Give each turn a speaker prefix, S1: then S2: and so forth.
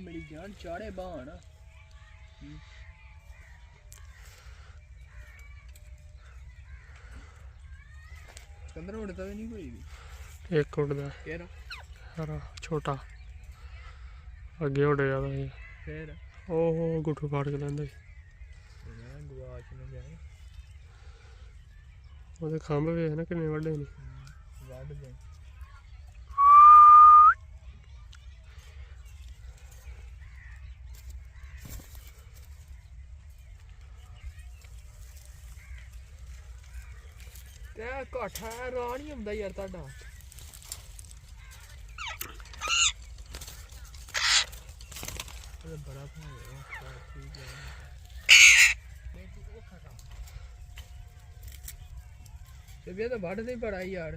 S1: मेरी जान चाड़े बाण कंदर उड़ता भी नहीं कोई भी
S2: एक उड़दा हरा छोटा अगे उड़ जाता है
S1: फिर
S2: ओह गुठू फाड़ के लेंदा
S1: गवाच न जाए
S2: ਉਹਦੇ ਖੰਭ ਵੇਖ ਨਾ ਕਿੰਨੇ ਵੱਡੇ ਨੇ
S1: ਵੱਢ ਦੇ ਤੇ ਘਾਟਾ ਰਾਹ ਨਹੀਂ ਆਉਂਦਾ ਯਾਰ ਤੁਹਾਡਾ बड़ा ठीक है तो वाढ़ नहीं पड़ा यार